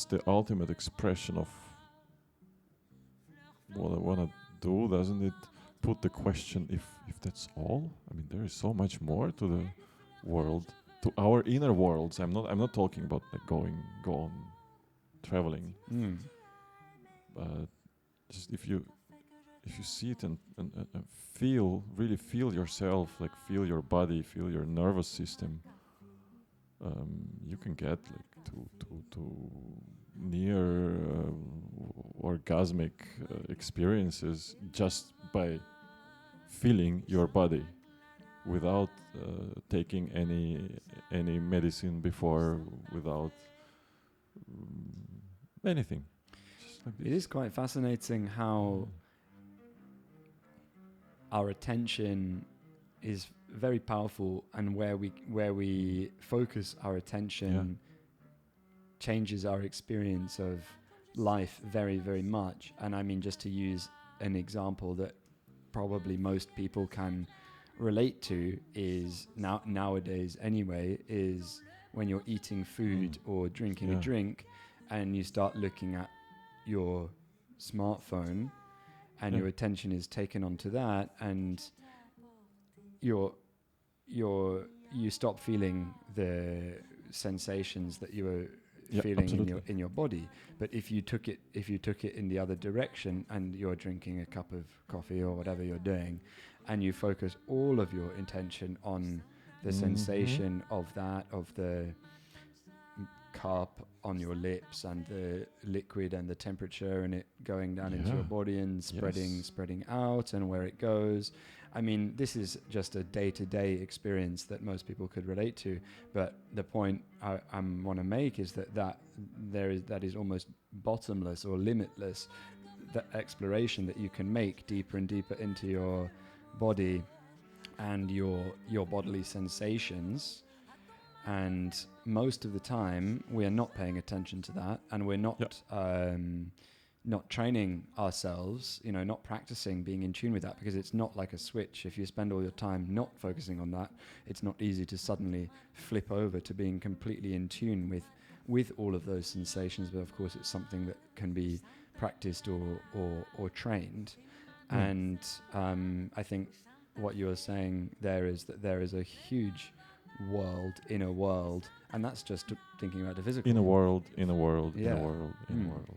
the ultimate expression of what I want to do, doesn't it put the question if that's all. I mean, there is so much more to the world, to our inner worlds. I'm not talking about like go on traveling. But just if you see it and really feel yourself, like feel your body, feel your nervous system, you can get like to near orgasmic experiences just by feeling your body without taking any medicine before, without anything. Just like It is quite fascinating how our attention is very powerful, and where we focus our attention changes our experience of life very, very much. And I mean, just to use an example that probably most people can relate to is nowadays anyway, is when you're eating food or drinking a drink and you start looking at your smartphone and your attention is taken onto that, and you stop feeling the sensations that you were feeling in your body. But if you took it in the other direction and you're drinking a cup of coffee or whatever you're doing, and you focus all of your intention on the sensation of the cup on your lips and the liquid and the temperature and it going down into your body and spreading out and where it goes. I mean, this is just a day-to-day experience that most people could relate to. But the point I want to make is that is almost bottomless or limitless, the exploration that you can make deeper and deeper into your body and your bodily sensations. And most of the time, we are not paying attention to that, and we're not training ourselves, not practicing being in tune with that, because it's not like a switch. If you spend all your time not focusing on that, it's not easy to suddenly flip over to being completely in tune with all of those sensations. But of course, it's something that can be practiced or trained. And I think what you're saying there is that there is a huge inner world, and that's just thinking about the physical. Inner world.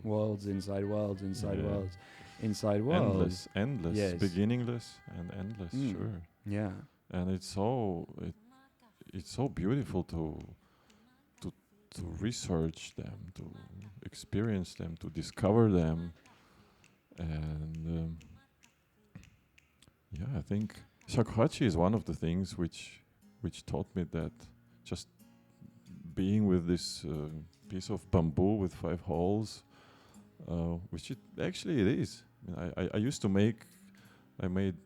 Worlds inside worlds, inside worlds, inside worlds. Endless, yes. Beginningless and endless, sure. Yeah. And it's so beautiful to research them, to experience them, to discover them. And I think shakuhachi is one of the things which taught me that just being with this piece of bamboo with 5 holes, which it is. I used to make. I made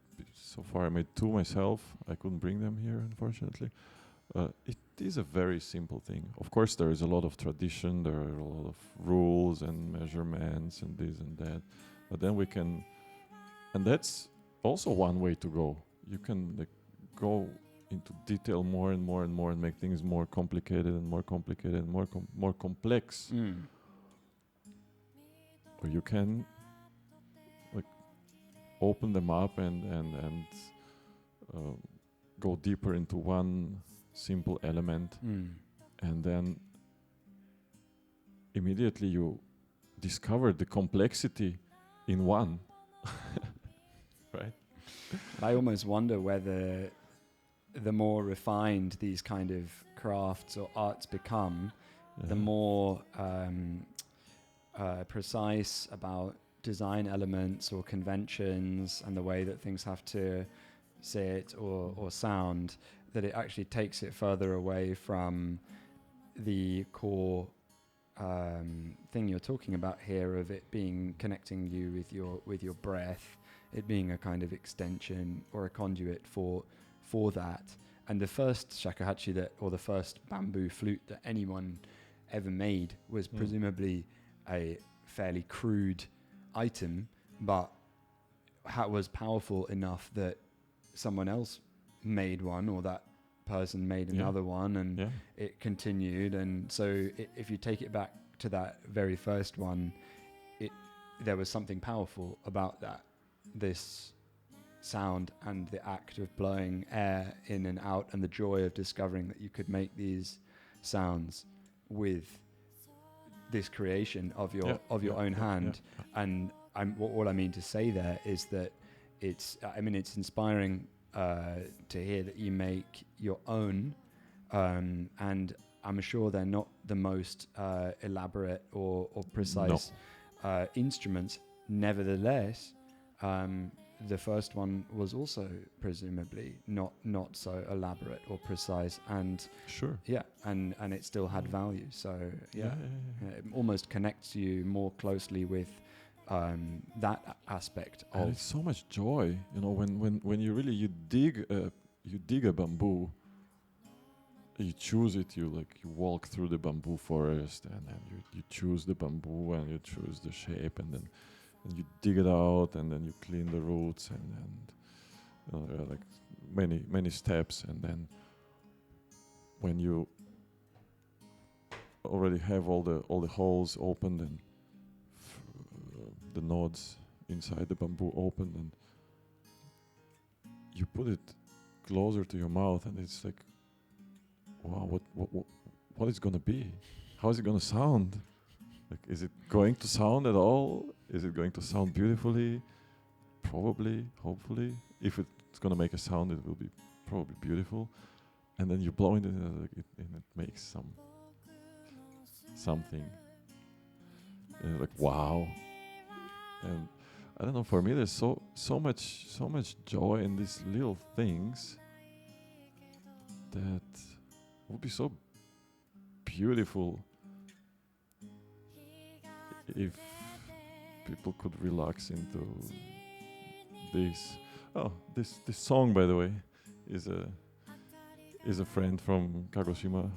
2 myself. I couldn't bring them here, unfortunately. It is a very simple thing. Of course, there is a lot of tradition. There are a lot of rules and measurements and this and that. But then we can, and that's also one way to go. You can go into detail more and more and more and make things more complicated and more complicated and more complex. Or you can open them up and go deeper into one simple element, and then immediately you discover the complexity in one. Right? I almost wonder whether the more refined these kind of crafts or arts become, the more precise about design elements or conventions and the way that things have to sit or sound, that it actually takes it further away from the core thing you're talking about here, of it being connecting you with your breath, it being a kind of extension or a conduit for that. And the first shakuhachi or the first bamboo flute that anyone ever made was presumably a fairly crude item, but was powerful enough that someone else made one, or that person made another one, and it continued. And so if you take it back to that very first one, there was something powerful about that, this sound and the act of blowing air in and out and the joy of discovering that you could make these sounds with this creation of your own hand. And what I mean to say there is that it's inspiring to hear that you make your own, and I'm sure they're not the most elaborate or precise instruments. Nevertheless, the first one was also presumably not so elaborate or precise, and and it still had value. So it almost connects you more closely with that aspect of. And it's so much joy, when you dig a bamboo. You choose it. You walk through the bamboo forest, and then you choose the bamboo, and you choose the shape, and then you dig it out, and then you clean the roots, and many steps, and then when you already have all the holes opened and the nodes inside the bamboo opened, and you put it closer to your mouth, and it's like, wow, what is gonna be? How is it gonna sound? Is it going to sound at all? Is it going to sound beautifully? Probably, hopefully. If it's gonna make a sound, it will be probably beautiful. And then you blow it, and it makes something. Wow. And I don't know. For me, there's so much joy in these little things that would be so beautiful if people could relax into this. Oh, this song, by the way, is a friend from Kagoshima.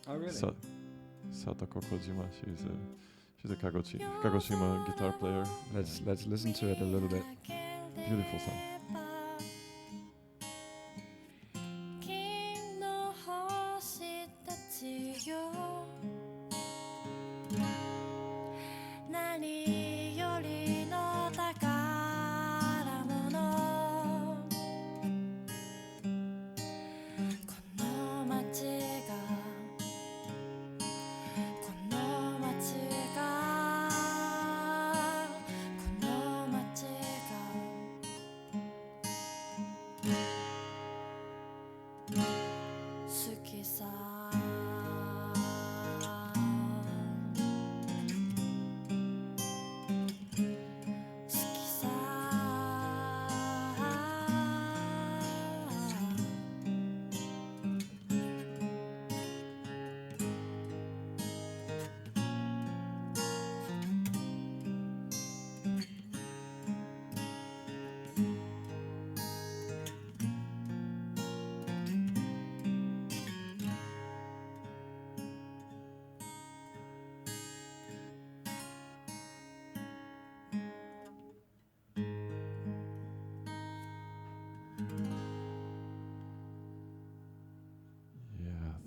Oh, really? Satoko Kojima. She's a Kagoshima guitar player. Let's listen to it a little bit. Beautiful song.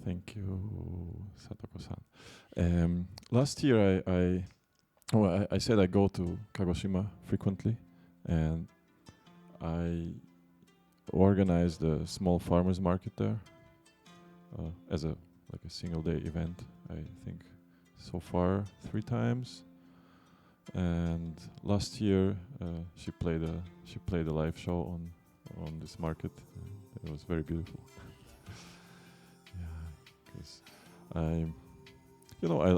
Thank you, Satoko-san. Last year, I said I go to Kagoshima frequently, and I organized a small farmers market there as a single day event. I think so far 3 times. And last year, she played a live show on this market. It was very beautiful. Because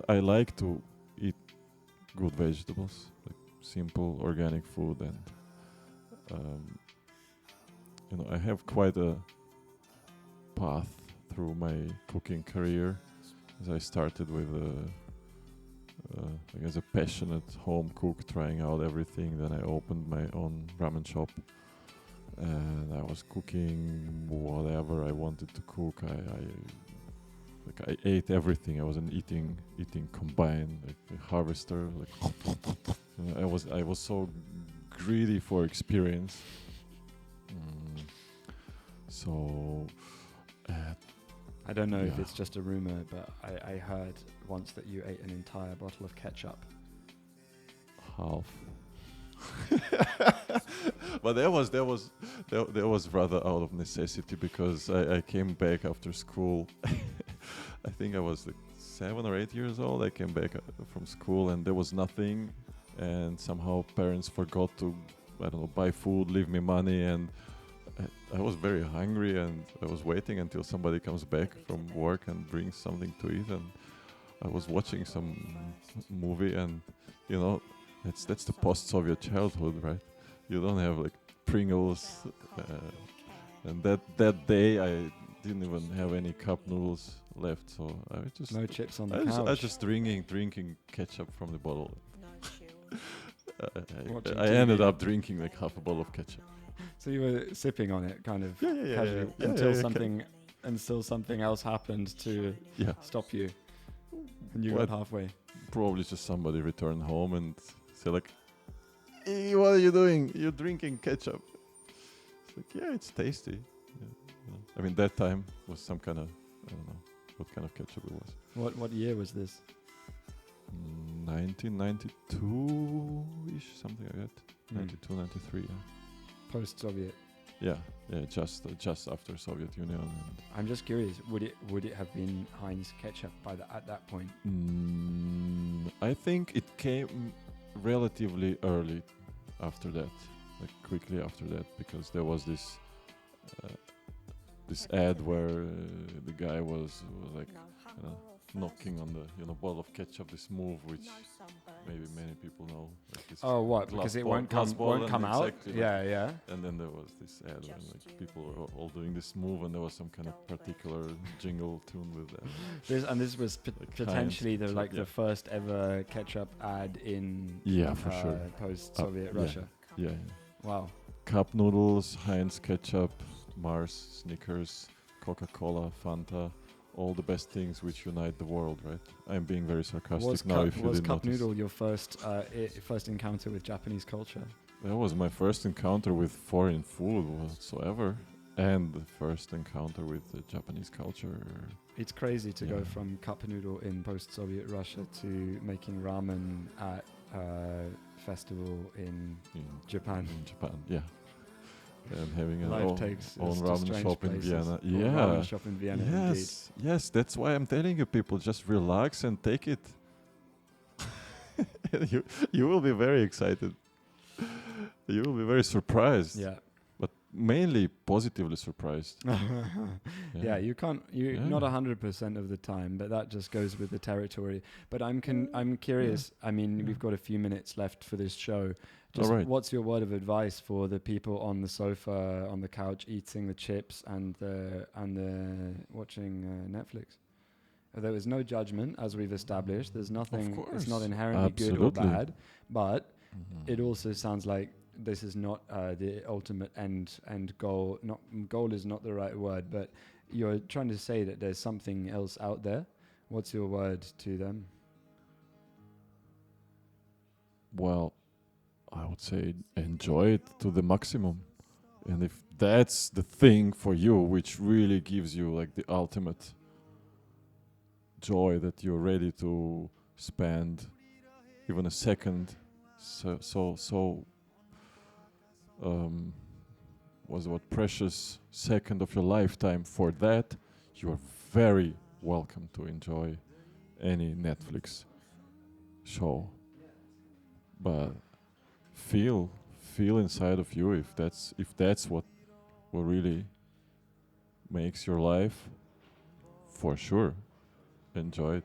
I like to eat good vegetables, like simple organic food, and I have quite a path through my cooking career, as I started with as a passionate home cook, trying out everything. Then I opened my own ramen shop, and I was cooking whatever I wanted to cook. I ate everything. I was an eating combined, like a harvester. I was so greedy for experience. So I don't know if it's just a rumor, but I heard once that you ate an entire bottle of ketchup. Half. But that was rather out of necessity, because I came back after school. I think I was like 7 or 8 years old. I came back from school and there was nothing, and somehow parents forgot to, I don't know, buy food, leave me money, and I was very hungry, and I was waiting until somebody comes back from work and brings something to eat, and I was watching some movie, and you know, that's the post-Soviet childhood, right? You don't have like Pringles, and that day I didn't even have any cup noodles left, so I just No chips on the couch. I was just drinking ketchup from the bottle. Watching I TV. ended up drinking like half a bottle of ketchup. So you were sipping on it, kind of Yeah, casually, until something else happened to Yeah, stop you, and you What? got halfway. probably just somebody returned home and said like, "Hey, what are you doing? You're drinking ketchup." It's like, yeah, it's tasty. Yeah. I mean, that time was some kind of, I don't know what kind of ketchup it was. What year was this? 1992-ish, something like that. 92, 93, yeah. Post-Soviet. Yeah, just after Soviet Union. And I'm just curious. Would it have been Heinz ketchup at that point? I think it came relatively early after that, like quickly after that, because there was this ad where the guy was like knocking on the bottle of ketchup, this move which maybe many people know. Like this Oh, what? glass Because it ball- won't glass come ball, and out. exactly like Yeah, yeah. And then there was this ad when like people were all doing this move, and there was some kind of particular jingle tune with that. This was Like potentially Heinz, the first ever ketchup ad in Yeah, for sure. post-Soviet yeah. Russia. Yeah. Wow. Cup noodles, Heinz ketchup, Mars, Snickers, Coca-Cola, Fanta, all the best things which unite the world, right? I'm being very sarcastic now. If you Was didn't cup notice. noodle your first encounter with Japanese culture? That was my first encounter with foreign food whatsoever, and the first encounter with the Japanese culture. It's crazy to go Yeah. from cup noodle in post-Soviet Russia to making ramen at a festival in Japan. In Japan, yeah. And having an Life takes own us to ramen strange shop in places. Vienna. Or Yeah. ramen shop in Vienna, indeed. Yes, that's why I'm telling you, people, just relax and take it. you will be very excited. You will be very surprised. Yeah. But mainly positively surprised. Yeah, you can't. You're Yeah. not 100% of the time, but that just goes with the territory. But I'm curious. I mean, Yeah. we've got a few minutes left for this show. Just All right. what's your word of advice for the people on the sofa, on the couch, eating the chips and the watching Netflix? There is no judgment, as we've established. There's nothing. It's not course. inherently good or Absolutely. bad, but Mhm. it also sounds like this is not the ultimate end goal. Goal is not the right word, but you're trying to say that there's something else out there. What's your word to them? Well, I would say enjoy it to the maximum. And if that's the thing for you, which really gives you like the ultimate joy, that you're ready to spend even a second, was what precious second of your lifetime for that, you are very welcome to enjoy any Netflix show. But feel inside of you if that's what really makes your life, for sure enjoy it.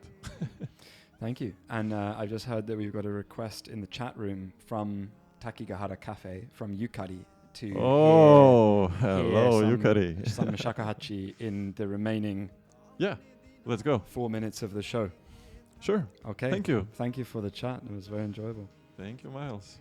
Thank you. And I just heard that we've got a request in the chat room from Takigahara Cafe from Yukari to Oh, hear hello, Yukari. some shakuhachi in the remaining Yeah, let's go. 4 minutes of the show. Sure. Okay. Thank you. Thank you for the chat. It was very enjoyable. Thank you, Miles.